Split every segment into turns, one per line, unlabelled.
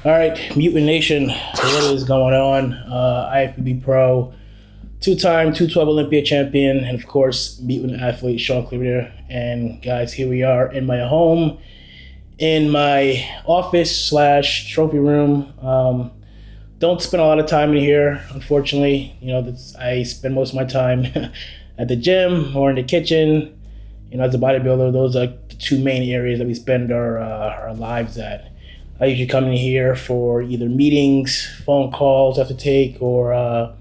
All right, Mutant Nation, what is going on? IFBB Pro, two-time 212 Olympia champion, and of course, mutant athlete Shaun Clarida. And guys, here we are in my home, in my office / trophy room. Don't spend a lot of time in here, unfortunately. I spend most of my time at the gym or in the kitchen. As a bodybuilder, those are the two main areas that we spend our lives at. I usually come in here for either meetings, phone calls I have to take, or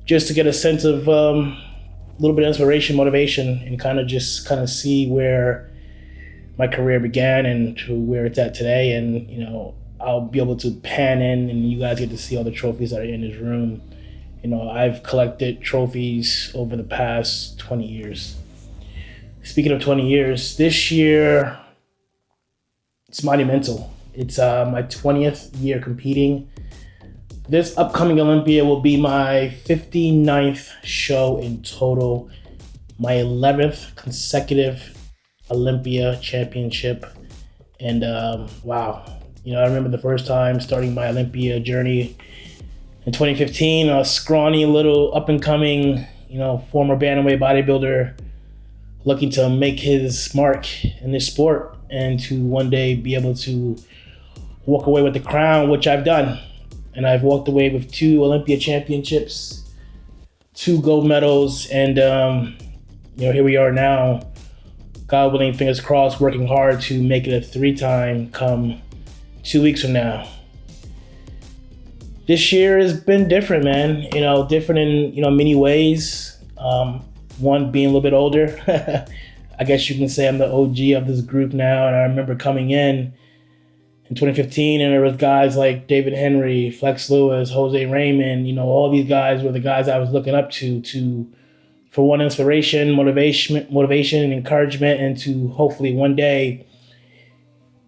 just to get a sense of a little bit of inspiration, motivation, and kind of see where my career began and to where it's at today. And I'll be able to pan in, and you guys get to see all the trophies that are in this room. I've collected trophies over the past 20 years. Speaking of 20 years, this year it's monumental. It's my 20th year competing. This upcoming Olympia will be my 59th show in total, my 11th consecutive Olympia championship. And wow, I remember the first time starting my Olympia journey in 2015, a scrawny little up and coming, former bantamweight bodybuilder looking to make his mark in this sport and to one day be able to walk away with the crown, which I've done. And I've walked away with 2 Olympia championships, 2 gold medals, and here we are now, God willing, fingers crossed, working hard to make it a 3-time come 2 weeks from now. This year has been different, man. Different in many ways. One being a little bit older. I guess you can say I'm the OG of this group now. And I remember coming in 2015, and there was guys like David Henry, Flex Lewis, Jose Raymond. All these guys were the guys I was looking up to for one, inspiration, motivation, and encouragement, and to hopefully one day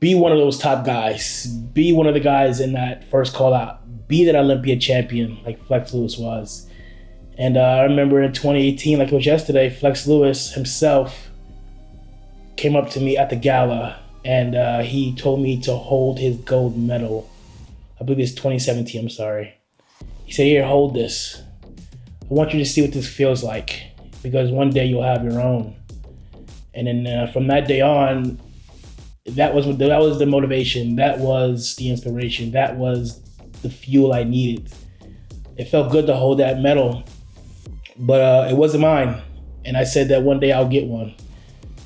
be one of those top guys, be one of the guys in that first call out, be that Olympia champion like Flex Lewis was. And I remember in 2018, like it was yesterday, Flex Lewis himself came up to me at the gala, and he told me to hold his gold medal. I believe it's 2017, I'm sorry. He said, "Here, hold this. I want you to see what this feels like, because one day you'll have your own." And then from that day on, that was the motivation, that was the inspiration, that was the fuel I needed. It felt good to hold that medal, but it wasn't mine. And I said that one day I'll get one.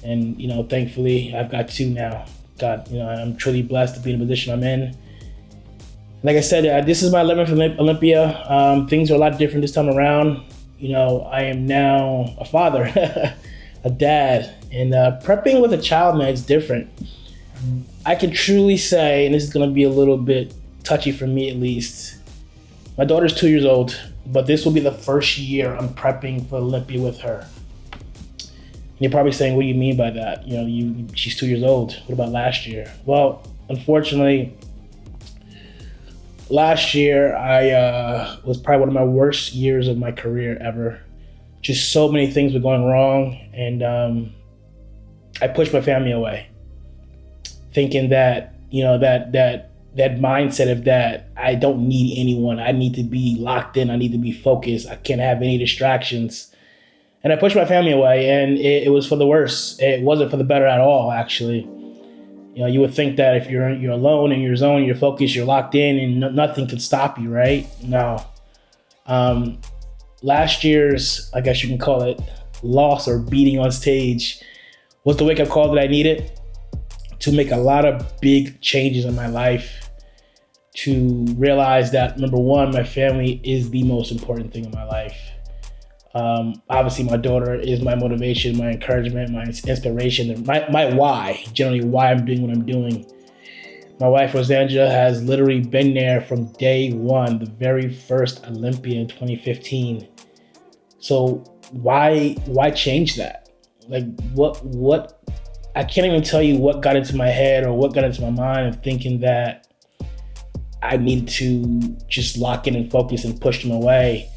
And, thankfully I've got 2 now. God, I'm truly blessed to be in the position I'm in. Like I said, this is my 11th Olympia. Things are a lot different this time around. I am now a father, a dad, and prepping with a child, man, it's different. I can truly say, and this is going to be a little bit touchy for me at least, my daughter's 2 years old, but this will be the first year I'm prepping for Olympia with her. And you're probably saying, what do you mean by that? She's 2 years old. What about last year? Well, unfortunately, last year I was probably one of my worst years of my career ever. Just so many things were going wrong, and I pushed my family away, thinking that that mindset of that I don't need anyone. I need to be locked in. I need to be focused. I can't have any distractions. And I pushed my family away, and it was for the worse. It wasn't for the better at all, actually. You would think that if you're alone in your zone, you're focused, you're locked in, and nothing could stop you, right? No. Last year's, I guess you can call it, loss or beating on stage was the wake-up call that I needed to make a lot of big changes in my life, to realize that, number one, my family is the most important thing in my life. Obviously, my daughter is my motivation, my encouragement, my inspiration, and my why, generally why I'm doing what I'm doing. My wife, Rosangela, has literally been there from day one, the very first Olympia in 2015. So why change that? Like what? I can't even tell you what got into my head or what got into my mind of thinking that I needed to just lock in and focus and push them away.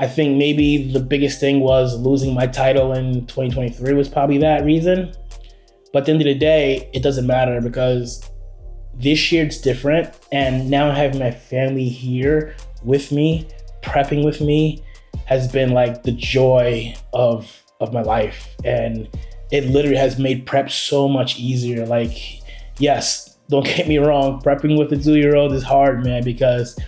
I think maybe the biggest thing was losing my title in 2023 was probably that reason. But at the end of the day, it doesn't matter, because This year it's different, and now having my family here with me, prepping with me, has been like the joy of my life. And it literally has made prep so much easier. Like, yes, don't get me wrong, prepping with a 2-year-old is hard, man, because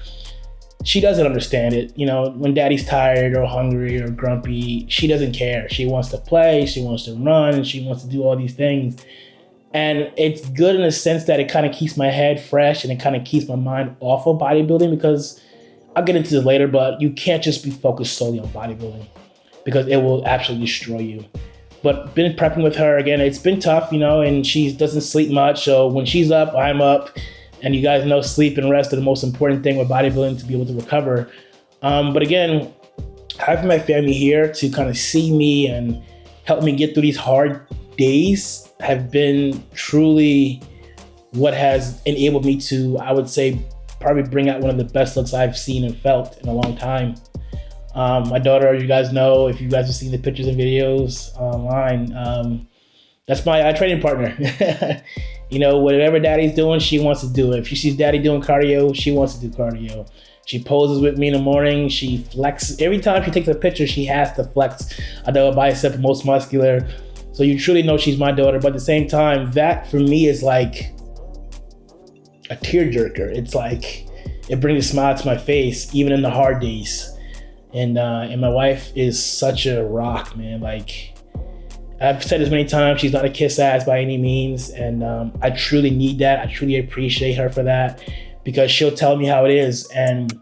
she doesn't understand it. You know, when daddy's tired or hungry or grumpy, she doesn't care. She wants to play, she wants to run, she wants to do all these things. And it's good in the sense that it kind of keeps my head fresh and it kind of keeps my mind off of bodybuilding, because I'll get into this later, but you can't just be focused solely on bodybuilding because it will absolutely destroy you. But been prepping with her again, it's been tough, you know, and she doesn't sleep much. So when she's up, I'm up. And you guys know sleep and rest are the most important thing with bodybuilding to be able to recover. But again, having my family here to kind of see me and help me get through these hard days have been truly what has enabled me to, I would say, probably bring out one of the best looks I've seen and felt in a long time. My daughter, you guys know, if you guys have seen the pictures and videos online, that's my training partner. You know, whatever daddy's doing, she wants to do it. If she sees daddy doing cardio, she wants to do cardio. She poses with me in the morning. She flexes. Every time she takes a picture, she has to flex a bicep, most muscular. So you truly know she's my daughter. But at the same time, that for me is like a tearjerker. It's like, it brings a smile to my face, even in the hard days. And my wife is such a rock, man. Like, I've said this many times, she's not a kiss ass by any means. And I truly need that. I truly appreciate her for that, because she'll tell me how it is. And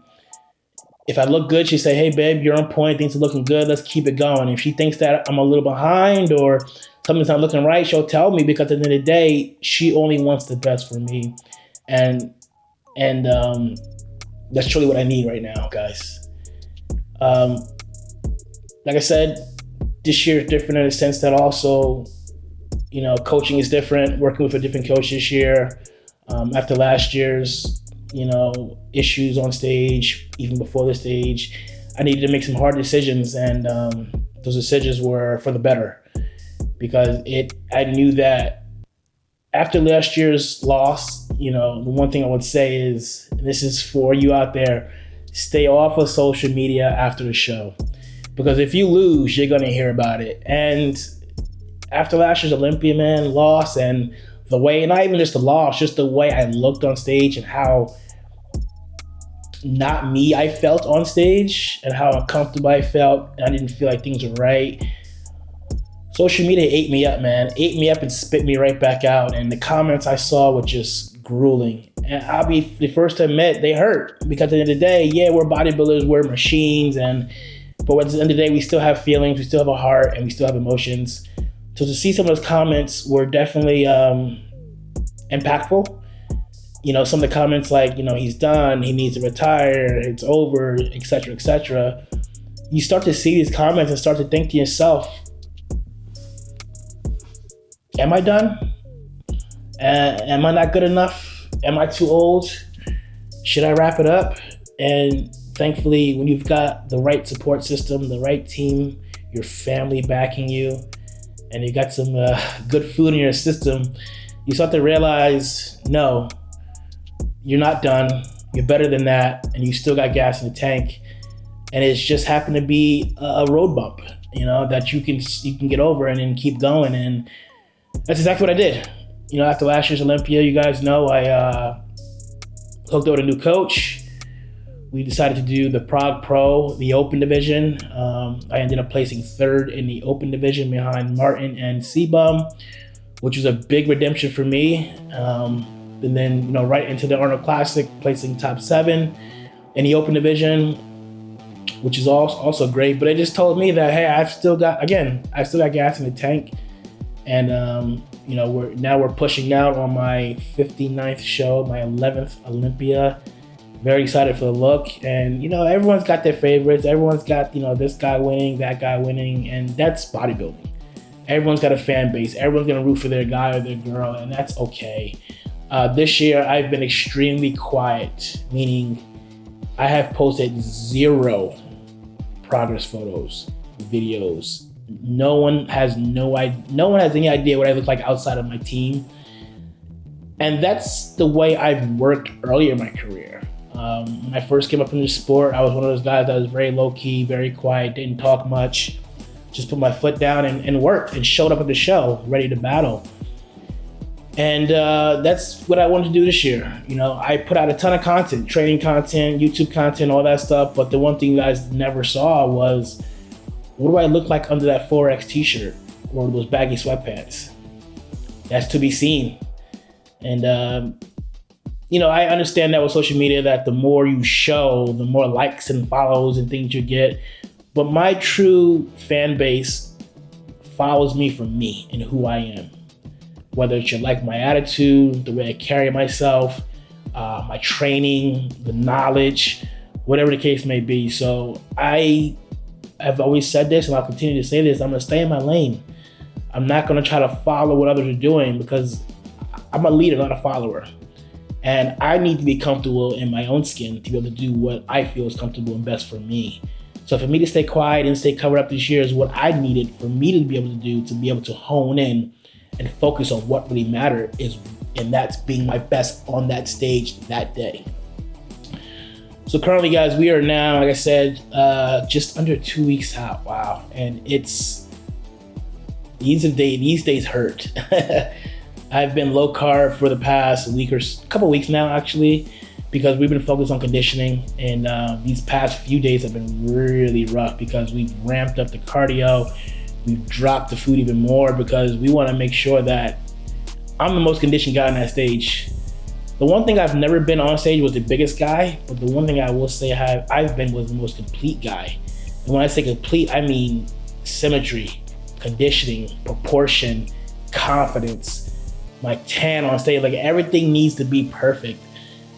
if I look good, she'll say, hey babe, you're on point, things are looking good, let's keep it going. If she thinks that I'm a little behind or something's not looking right, she'll tell me, because at the end of the day, she only wants the best for me. And that's truly what I need right now, guys. Like I said, this year is different in the sense that also, you know, coaching is different, working with a different coach this year. After last year's, you know, issues on stage, even before the stage, I needed to make some hard decisions, and those decisions were for the better, because I knew that after last year's loss, you know, the one thing I would say is, and this is for you out there, stay off of social media after the show. Because if you lose, you're going to hear about it. And after last year's Olympia, man, loss, and the way, not even just the loss, just the way I looked on stage and how not me I felt on stage and how uncomfortable I felt, and I didn't feel like things were right. Social media ate me up, man. Ate me up and spit me right back out. And the comments I saw were just grueling. And I'll be the first to admit, they hurt. Because at the end of the day, yeah, we're bodybuilders, we're machines, but at the end of the day, we still have feelings, we still have a heart, and we still have emotions. So to see some of those comments were definitely impactful. You know, some of the comments like, you know, he's done, he needs to retire, it's over, etc., etc. You start to see these comments and start to think to yourself, am I done? Am I not good enough? Am I too old? Should I wrap it up? And thankfully, when you've got the right support system, the right team, your family backing you, and you got some good food in your system, you start to realize, no, you're not done. You're better than that, and you still got gas in the tank. And it's just happened to be a road bump, you know, that you can get over and then keep going. And that's exactly what I did. You know, after last year's Olympia, you guys know I hooked up with a new coach. We decided to do the Prague Pro, the open division. I ended up placing third in the open division behind Martin and Sebum, which was a big redemption for me. And then, you know, right into the Arnold Classic, placing top 7 in the open division, which is also great. But it just told me that, hey, I've still got gas in the tank. And, you know, we're pushing out on my 59th show, my 11th Olympia. Very excited for the look. And, you know, everyone's got their favorites. Everyone's got, you know, this guy winning, that guy winning, and that's bodybuilding. Everyone's got a fan base. Everyone's going to root for their guy or their girl, and that's okay. This year, I've been extremely quiet, meaning I have posted 0 progress photos, videos. No one has any idea what I look like outside of my team. And that's the way I've worked earlier in my career. When I first came up in the sport, I was one of those guys that was very low key, very quiet, didn't talk much, just put my foot down and worked and showed up at the show, ready to battle. And that's what I wanted to do this year. You know, I put out a ton of content, training content, YouTube content, all that stuff. But the one thing you guys never saw was, what do I look like under that 4X t-shirt or those baggy sweatpants? That's to be seen. And, you know, I understand that with social media, that the more you show, the more likes and follows and things you get. But my true fan base follows me for me and who I am. Whether it's like my attitude, the way I carry myself, my training, the knowledge, whatever the case may be. So I have always said this, and I'll continue to say this, I'm gonna stay in my lane. I'm not gonna try to follow what others are doing, because I'm a leader, not a follower. And I need to be comfortable in my own skin to be able to do what I feel is comfortable and best for me. So for me to stay quiet and stay covered up this year is what I needed for me to be able to do, to be able to hone in and focus on what really mattered, and that's being my best on that stage that day. So currently, guys, we are now, like I said, just under 2 weeks out. Wow. And these days hurt. I've been low carb for the past couple weeks now, actually, because we've been focused on conditioning. And these past few days have been really rough because we've ramped up the cardio. We've dropped the food even more because we want to make sure that I'm the most conditioned guy on that stage. The one thing I've never been on stage was the biggest guy, but the one thing I will say I've been was the most complete guy. And when I say complete, I mean symmetry, conditioning, proportion, confidence, my tan on stage, like everything needs to be perfect.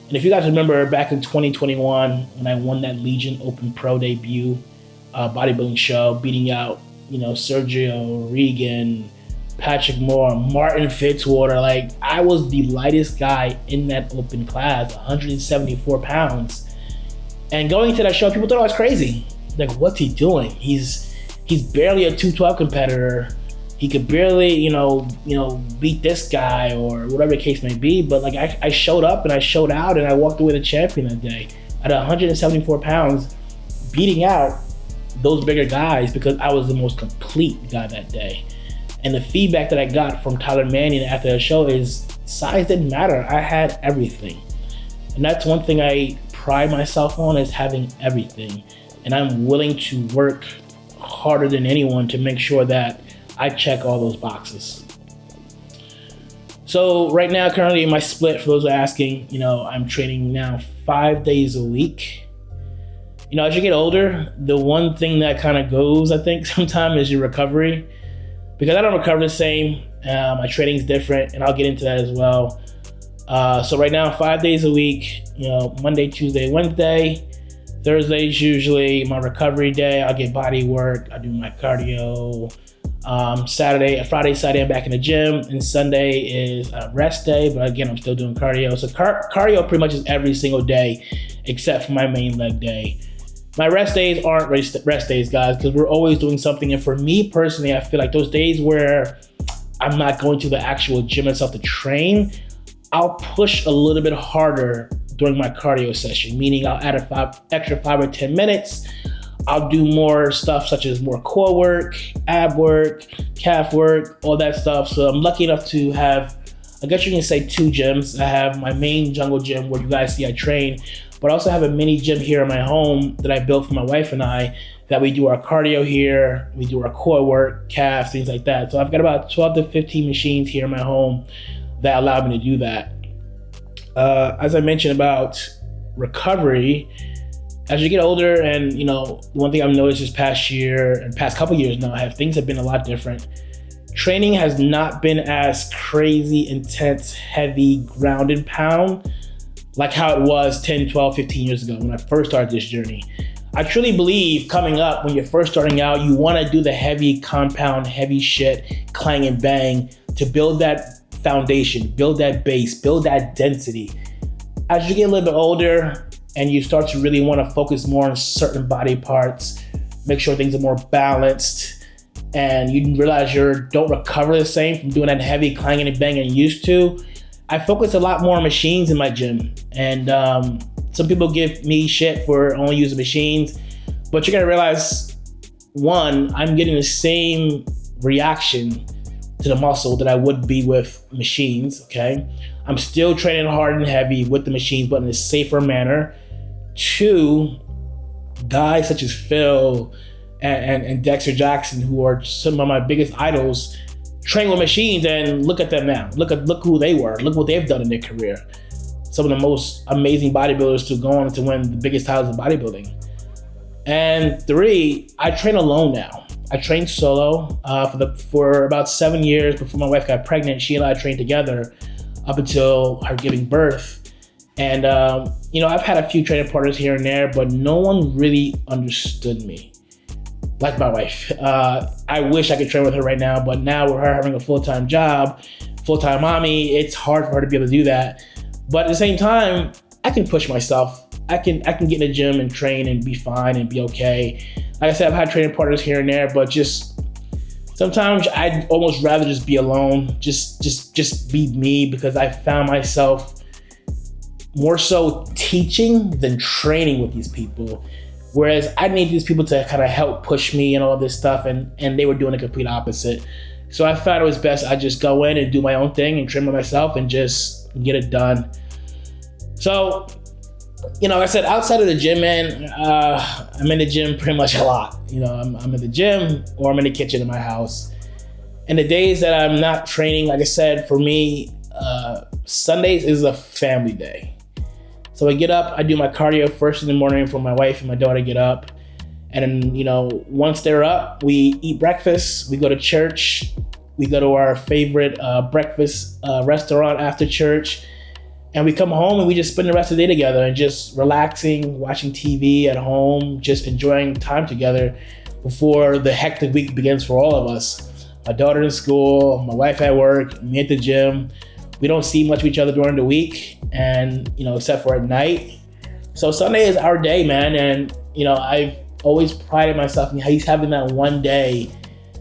And if you guys remember back in 2021, when I won that Legion Open Pro debut bodybuilding show, beating out, you know, Sergio, Regan, Patrick Moore, Martin Fitzwater, like I was the lightest guy in that open class, 174 pounds. And going into that show, people thought I was crazy. Like, what's he doing? He's barely a 212 competitor. He could barely, you know, beat this guy or whatever the case may be. But like I showed up and I showed out and I walked away the champion that day at 174 pounds, beating out those bigger guys because I was the most complete guy that day. And the feedback that I got from Tyler Manning after the show is size didn't matter. I had everything. And that's one thing I pride myself on, is having everything. And I'm willing to work harder than anyone to make sure that I check all those boxes. So right now, currently my split, for those who are asking, you know, I'm training now 5 days a week. You know, as you get older, the one thing that kind of goes, I think, sometimes is your recovery. Because I don't recover the same. My training is different, and I'll get into that as well. So right now, 5 days a week, you know, Monday, Tuesday, Wednesday. Thursday's usually my recovery day. I'll get body work. I do my cardio. Friday, Saturday, I'm back in the gym. And Sunday is a rest day. But again, I'm still doing cardio. So cardio pretty much is every single day except for my main leg day. My rest days aren't rest days, guys, because we're always doing something. And for me personally, I feel like those days where I'm not going to the actual gym itself to train, I'll push a little bit harder during my cardio session, meaning I'll add extra 5 or 10 minutes. I'll do more stuff such as more core work, ab work, calf work, all that stuff. So I'm lucky enough to have, I guess you can say, 2 gyms. I have my main jungle gym where you guys see I train, but I also have a mini gym here in my home that I built for my wife and I, that we do our cardio here, we do our core work, calves, things like that. So I've got about 12 to 15 machines here in my home that allow me to do that. As I mentioned about recovery, as you get older, and you know, one thing I've noticed this past year and past couple years now, things have been a lot different. Training has not been as crazy, intense, heavy, grounded pound like how it was 10, 12, 15 years ago when I first started this journey. I truly believe coming up, when you're first starting out, you want to do the heavy compound, heavy shit, clang and bang, to build that foundation, build that base, build that density. As you get a little bit older and you start to really want to focus more on certain body parts, make sure things are more balanced, and you realize you don't recover the same from doing that heavy clanging and banging you used to, I focus a lot more on machines in my gym. And some people give me shit for only using machines, but you're gonna realize, one, I'm getting the same reaction to the muscle that I would be with machines, okay? I'm still training hard and heavy with the machines, but in a safer manner. Two, guys such as Phil and Dexter Jackson, who are some of my biggest idols, train with machines, and look at them now. Look who they were. Look what they've done in their career. Some of the most amazing bodybuilders to go on to win the biggest titles in bodybuilding. And three, I train alone now. I trained solo for about 7 years before my wife got pregnant. She and I trained together up until her giving birth. And I've had a few training partners here and there, but no one really understood me like my wife. I wish I could train with her right now, but now with her having a full-time job, full-time mommy, it's hard for her to be able to do that. But at the same time, I can push myself. I can get in the gym and train and be fine and be okay. Like I said, I've had training partners here and there, but just sometimes I'd almost rather just be alone, just be me, because I found myself more so teaching than training with these people. Whereas I need these people to kind of help push me and all this stuff, and they were doing the complete opposite. So I found it was best I just go in and do my own thing and train by myself and just get it done. So, like I said, outside of the gym, man, I'm in the gym pretty much a lot. I'm in the gym or I'm in the kitchen in my house. And the days that I'm not training, like I said, for me, Sundays is a family day. So I get up, I do my cardio first in the morning before my wife and my daughter get up. And then, once they're up, we eat breakfast, we go to church, we go to our favorite breakfast restaurant after church. And we come home and we just spend the rest of the day together and just relaxing, watching TV at home, just enjoying time together before the hectic week begins for all of us. My daughter in school, my wife at work, me at the gym. We don't see much of each other during the week, and except for at night. So Sunday is our day, man. And I've always prided myself in having that one day,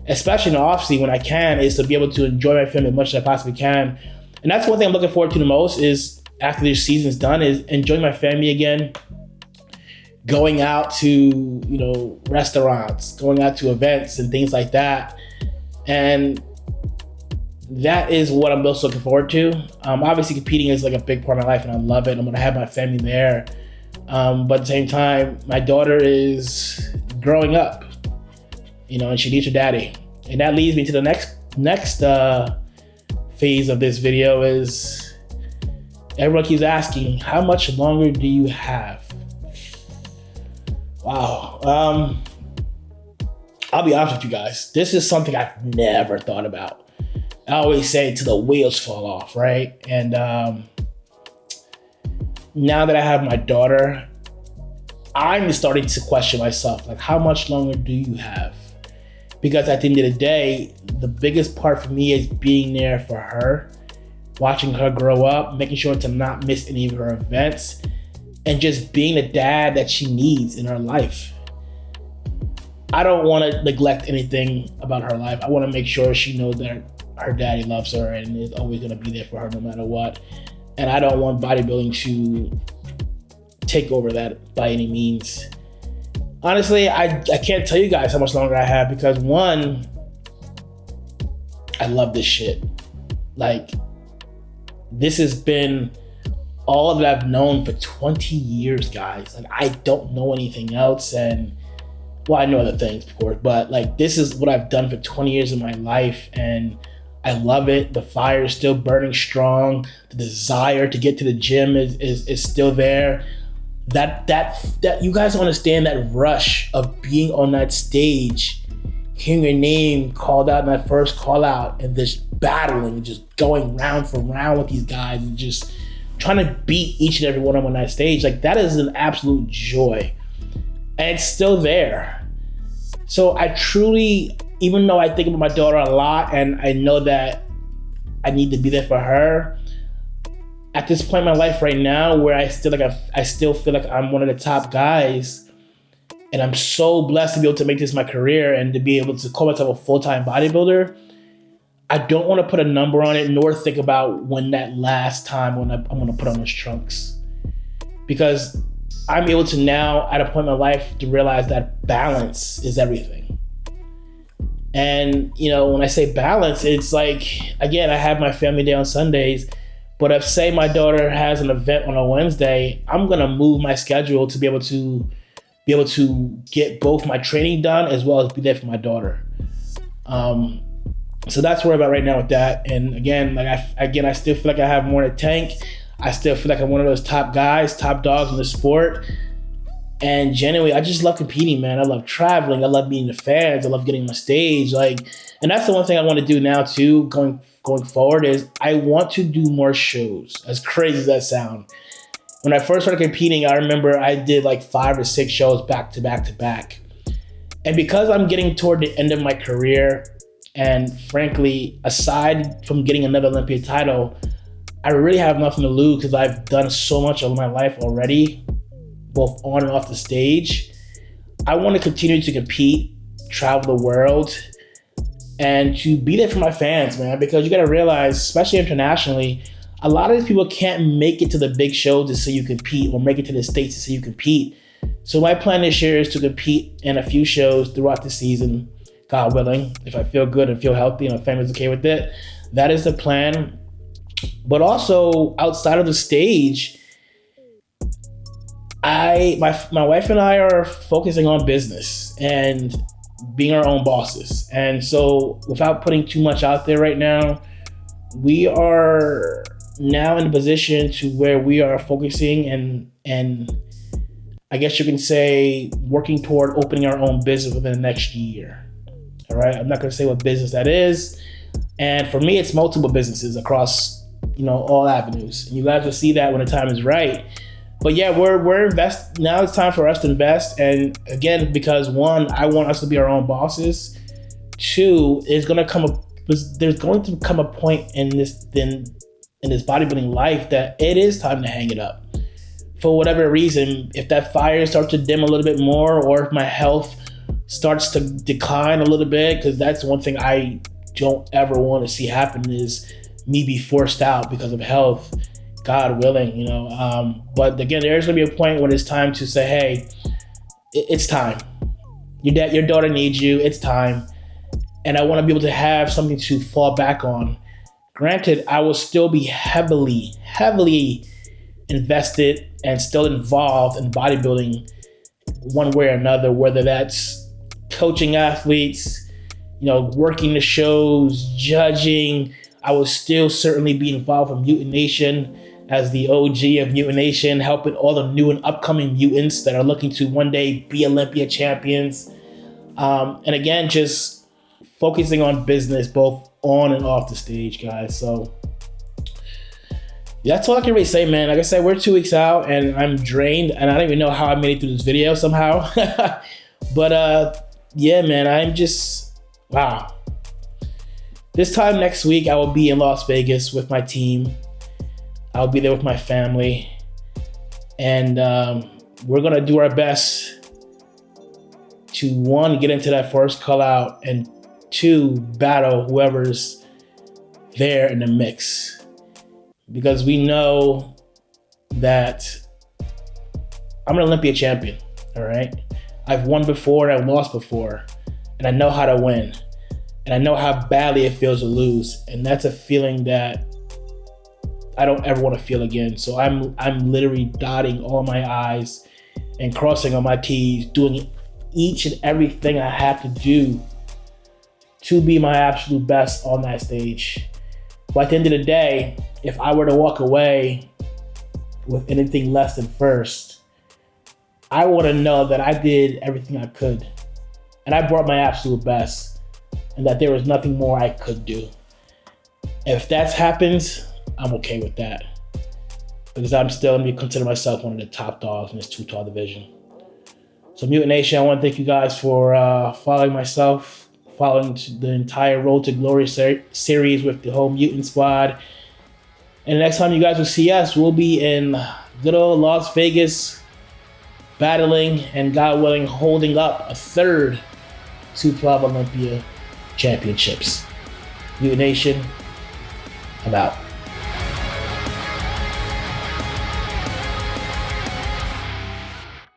especially in the off season when I can, is to be able to enjoy my family as much as I possibly can. And that's one thing I'm looking forward to the most, is after this season's done, is enjoying my family again, going out to, restaurants, going out to events and things like that. And that is what I'm most looking forward to. Obviously competing is like a big part of my life and I love it. I'm gonna have my family there. But at the same time, my daughter is growing up, and she needs her daddy. And that leads me to the next phase of this video is, everyone keeps asking, how much longer do you have? Wow. I'll be honest with you guys. This is something I've never thought about. I always say till the wheels fall off, right? And now that I have my daughter, I'm starting to question myself, like, how much longer do you have? Because at the end of the day, the biggest part for me is being there for her, watching her grow up, making sure to not miss any of her events, and just being the dad that she needs in her life. I don't want to neglect anything about her life. I want to make sure she knows that her daddy loves her and is always going to be there for her no matter what. And I don't want bodybuilding to take over that by any means. Honestly, I can't tell you guys how much longer I have, because one, I love this shit. Like, this has been all that I've known for 20 years, guys. Like, I don't know anything else. And, well, I know other things, of course, but like, this is what I've done for 20 years of my life. And I love it. The fire is still burning strong. The desire to get to the gym is still there. That you guys understand that rush of being on that stage, hearing your name called out in that first call out, and just battling, just going round for round with these guys and just trying to beat each and every one of them on that stage. Like, that is an absolute joy. And it's still there. So I truly, even though I think about my daughter a lot and I know that I need to be there for her, at this point in my life right now, where I still feel like I'm one of the top guys, and I'm so blessed to be able to make this my career and to be able to call myself a full-time bodybuilder, I don't want to put a number on it, nor think about when that last time when I'm going to put on those trunks. Because I'm able to now, at a point in my life, to realize that balance is everything. And, you know, when I say balance, it's like, again, I have my family day on Sundays, but if, say, my daughter has an event on a Wednesday, I'm going to move my schedule to be able to get both my training done as well as be there for my daughter. So that's where I'm at right now with that. And again, I still feel like I have more in the tank. I still feel like I'm one of those top guys, top dogs in the sport. And genuinely, I just love competing, man. I love traveling. I love meeting the fans. I love getting on the stage. And that's the one thing I want to do now too, going forward, is I want to do more shows. As crazy as that sounds. When I first started competing, I remember I did like 5 or 6 shows back to back to back. And because I'm getting toward the end of my career, and frankly, aside from getting another Olympia title, I really have nothing to lose because I've done so much of my life already, both on and off the stage. I want to continue to compete, travel the world, and to be there for my fans, man, because you got to realize, especially internationally, a lot of these people can't make it to the big shows to see you compete or make it to the States to see you compete. So my plan this year is to compete in a few shows throughout the season, God willing, if I feel good and feel healthy and my family's okay with it. That is the plan. But also outside of the stage, my wife and I are focusing on business and being our own bosses. And so without putting too much out there right now, we are now in a position to where we are focusing and I guess you can say working toward opening our own business within the next year. All right, I'm not going to say what business that is. And for me, it's multiple businesses across, you know, all avenues. And you guys will see that when the time is right. But yeah, we're invest. Now it's time for us to invest. And again, because 1, I want us to be our own bosses. 2, there's going to come a point in this bodybuilding life that it is time to hang it up. For whatever reason, if that fire starts to dim a little bit more, or if my health starts to decline a little bit, because that's one thing I don't ever want to see happen, is me be forced out because of health, God willing, you know. But again, there's going to be a point when it's time to say, hey, it's time. Your daughter needs you. It's time. And I want to be able to have something to fall back on. Granted, I will still be heavily invested and still involved in bodybuilding one way or another, whether that's coaching athletes, you know, working the shows, judging. I will still certainly be involved in Mutant Nation as the OG of Mutant Nation, helping all the new and upcoming mutants that are looking to one day be Olympia champions. And again, just focusing on business, both on and off the stage, guys. So that's all I can really say, man. Like I said, we're 2 weeks out and I'm drained and I don't even know how I made it through this video somehow. But yeah, man, I'm just, wow. This time next week, I will be in Las Vegas with my team. I'll be there with my family. And we're going to do our best to, 1, get into that first call out, and 2, battle whoever's there in the mix. Because we know that I'm an Olympia champion, all right? I've won before and I've lost before, and I know how to win, and I know how badly it feels to lose, and that's a feeling that I don't ever want to feel again. So I'm literally dotting all my I's and crossing all my T's, doing each and everything I have to do to be my absolute best on that stage. But at the end of the day, if I were to walk away with anything less than first, I want to know that I did everything I could and I brought my absolute best and that there was nothing more I could do. If that happens, I'm okay with that, because I'm still going to consider myself one of the top dogs in this 212 division. So Mutant Nation, I want to thank you guys for following myself, following the entire Road to Glory series with the whole Mutant squad. And the next time you guys will see us, we'll be in good old Las Vegas, battling and, God willing, holding up a 3rd 212 Olympia championships. Mutant Nation, I'm out.